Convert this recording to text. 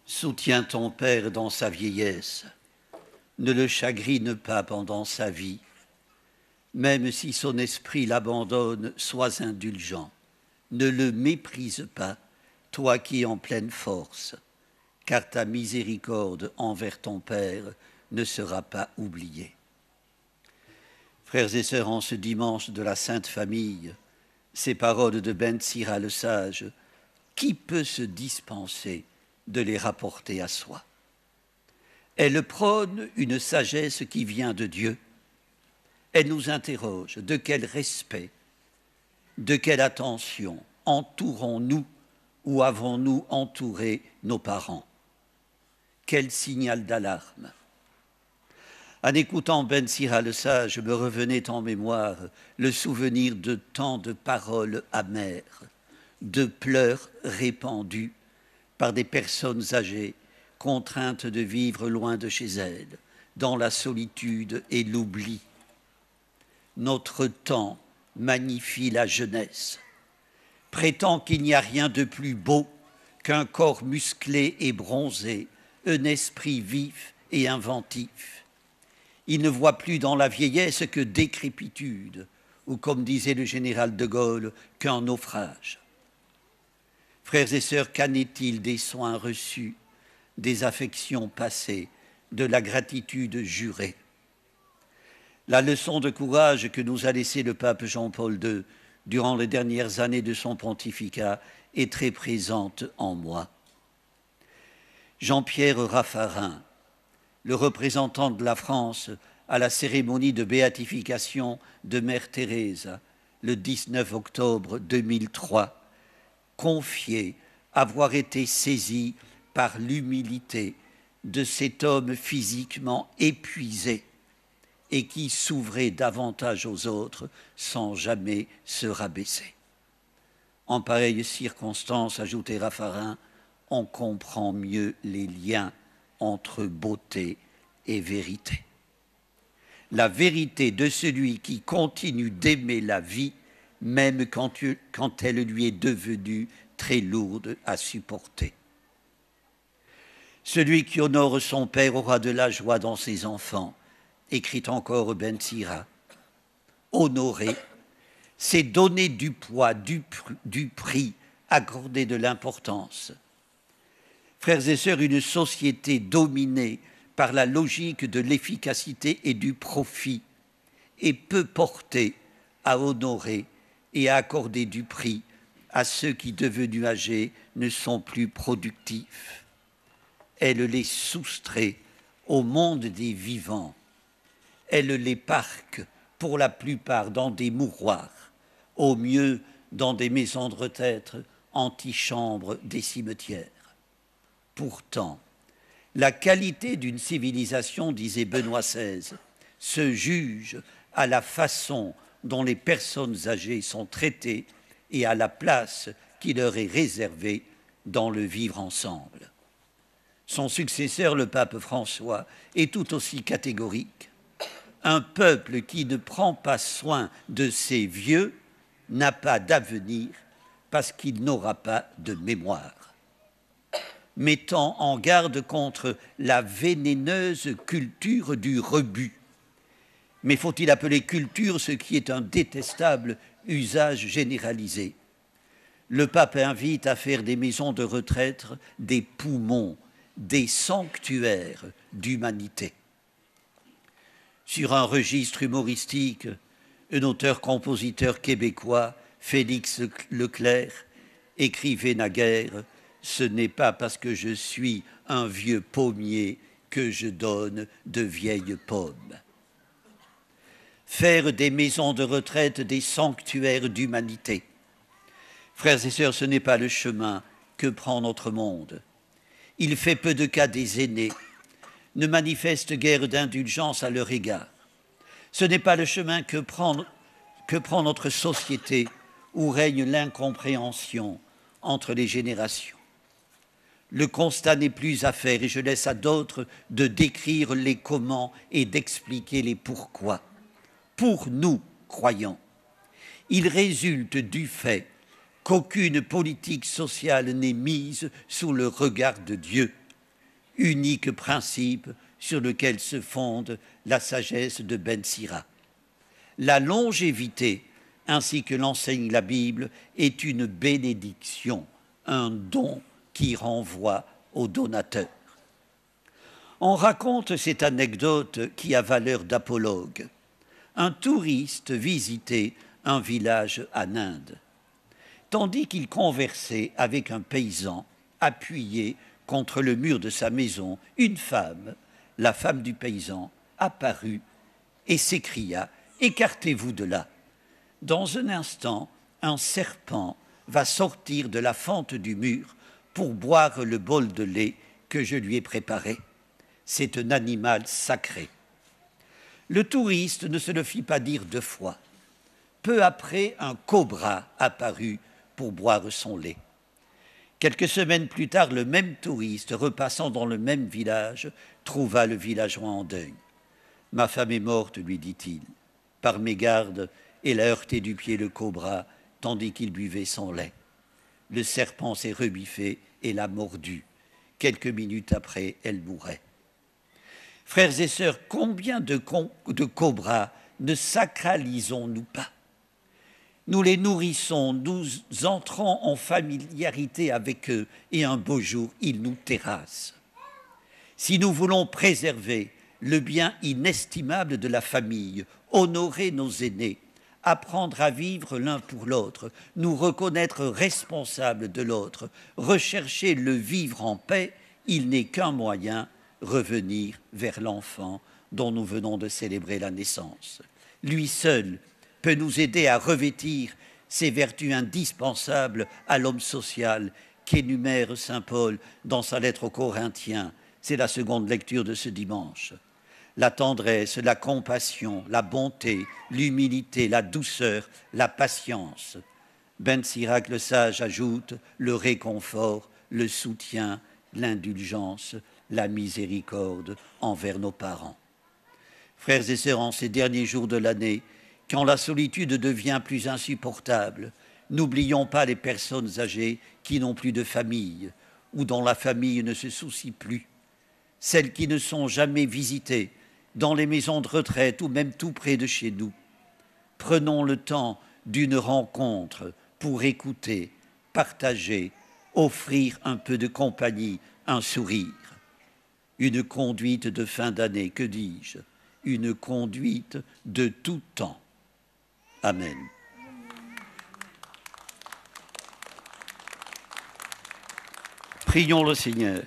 Soutiens ton père dans sa vieillesse, ne le chagrine pas pendant sa vie, même si son esprit l'abandonne, sois indulgent, ne le méprise pas, toi qui es en pleine force, car ta miséricorde envers ton père ne sera pas oubliée. Frères et sœurs, en ce dimanche de la Sainte Famille, ces paroles de Ben Sira le Sage, qui peut se dispenser de les rapporter à soi? Elle prône une sagesse qui vient de Dieu. Elle nous interroge: de quel respect, de quelle attention entourons-nous ou avons-nous entouré nos parents? Quel signal d'alarme? En écoutant Ben Sira le Sage, me revenait en mémoire le souvenir de tant de paroles amères, de pleurs répandus par des personnes âgées, contraintes de vivre loin de chez elles, dans la solitude et l'oubli. Notre temps magnifie la jeunesse, prétend qu'il n'y a rien de plus beau qu'un corps musclé et bronzé, un esprit vif et inventif. Il ne voit plus dans la vieillesse que décrépitude, ou comme disait le général de Gaulle, qu'un naufrage. Frères et sœurs, qu'en est-il des soins reçus, des affections passées, de la gratitude jurée? La leçon de courage que nous a laissée le pape Jean-Paul II durant les dernières années de son pontificat est très présente en moi. Jean-Pierre Raffarin, le représentant de la France à la cérémonie de béatification de Mère Thérèse le 19 octobre 2003, confiait avoir été saisi par l'humilité de cet homme physiquement épuisé et qui s'ouvrait davantage aux autres sans jamais se rabaisser. En pareille circonstance, ajoutait Raffarin, on comprend mieux les liens entre beauté et vérité. La vérité de celui qui continue d'aimer la vie, même quand elle lui est devenue très lourde à supporter. Celui qui honore son père aura de la joie dans ses enfants, écrit encore Ben Sira. Honorer, c'est donner du poids, du prix, accorder de l'importance. Frères et sœurs, une société dominée par la logique de l'efficacité et du profit est peu portée à honorer et à accorder du prix à ceux qui, devenus âgés, ne sont plus productifs. Elle les soustrait au monde des vivants. Elle les parque pour la plupart dans des mouroirs, au mieux dans des maisons de retraite, antichambres des cimetières. Pourtant, la qualité d'une civilisation, disait Benoît XVI, se juge à la façon dont les personnes âgées sont traitées et à la place qui leur est réservée dans le vivre ensemble. Son successeur, le pape François, est tout aussi catégorique. Un peuple qui ne prend pas soin de ses vieux n'a pas d'avenir parce qu'il n'aura pas de mémoire. Mettant en garde contre la vénéneuse culture du rebut. Mais faut-il appeler culture ce qui est un détestable usage généralisé? Le pape invite à faire des maisons de retraite des poumons, des sanctuaires d'humanité. Sur un registre humoristique, un auteur-compositeur québécois, Félix Leclerc, écrivait naguère: « Ce n'est pas parce que je suis un vieux pommier que je donne de vieilles pommes. » Faire des maisons de retraite des sanctuaires d'humanité. Frères et sœurs, ce n'est pas le chemin que prend notre monde. Il fait peu de cas des aînés, ne manifeste guère d'indulgence à leur égard. Ce n'est pas le chemin que prend notre société où règne l'incompréhension entre les générations. Le constat n'est plus à faire et je laisse à d'autres de décrire les comment et d'expliquer les pourquoi. Pour nous, croyants, il résulte du fait qu'aucune politique sociale n'est mise sous le regard de Dieu. unique principe sur lequel se fonde la sagesse de Ben Sira. La longévité, ainsi que l'enseigne la Bible, est une bénédiction, un don qui renvoie au donateur. On raconte cette anecdote qui a valeur d'apologue. Un touriste visitait un village en Inde. Tandis qu'il conversait avec un paysan appuyé contre le mur de sa maison, une femme, la femme du paysan, apparut et s'écria « Écartez-vous de là !» Dans un instant, un serpent va sortir de la fente du mur pour boire le bol de lait que je lui ai préparé. C'est un animal sacré. Le touriste ne se le fit pas dire 2 fois. Peu après, un cobra apparut pour boire son lait. Quelques semaines plus tard, le même touriste, repassant dans le même village, trouva le villageois en deuil. « Ma femme est morte, lui dit-il. Par mégarde, elle a heurté du pied le cobra, tandis qu'il buvait son lait. Le serpent s'est rebiffé et l'a mordu. Quelques minutes après, elle mourait. » Frères et sœurs, combien de cobras ne sacralisons-nous pas? Nous les nourrissons, nous entrons en familiarité avec eux et un beau jour, ils nous terrassent. Si nous voulons préserver le bien inestimable de la famille, honorer nos aînés, apprendre à vivre l'un pour l'autre, nous reconnaître responsables de l'autre, rechercher le vivre en paix, il n'est qu'un moyen, revenir vers l'enfant dont nous venons de célébrer la naissance. Lui seul peut nous aider à revêtir ces vertus indispensables à l'homme social qu'énumère saint Paul dans sa lettre aux Corinthiens. C'est la seconde lecture de ce dimanche. La tendresse, la compassion, la bonté, l'humilité, la douceur, la patience. Ben Sirac le sage ajoute le réconfort, le soutien, l'indulgence, la miséricorde envers nos parents. Frères et sœurs, en ces derniers jours de l'année, quand la solitude devient plus insupportable, n'oublions pas les personnes âgées qui n'ont plus de famille ou dont la famille ne se soucie plus, celles qui ne sont jamais visitées dans les maisons de retraite ou même tout près de chez nous. Prenons le temps d'une rencontre pour écouter, partager, offrir un peu de compagnie, un sourire. Une conduite de fin d'année, que dis-je? Une conduite de tout temps. Amen. Prions le Seigneur.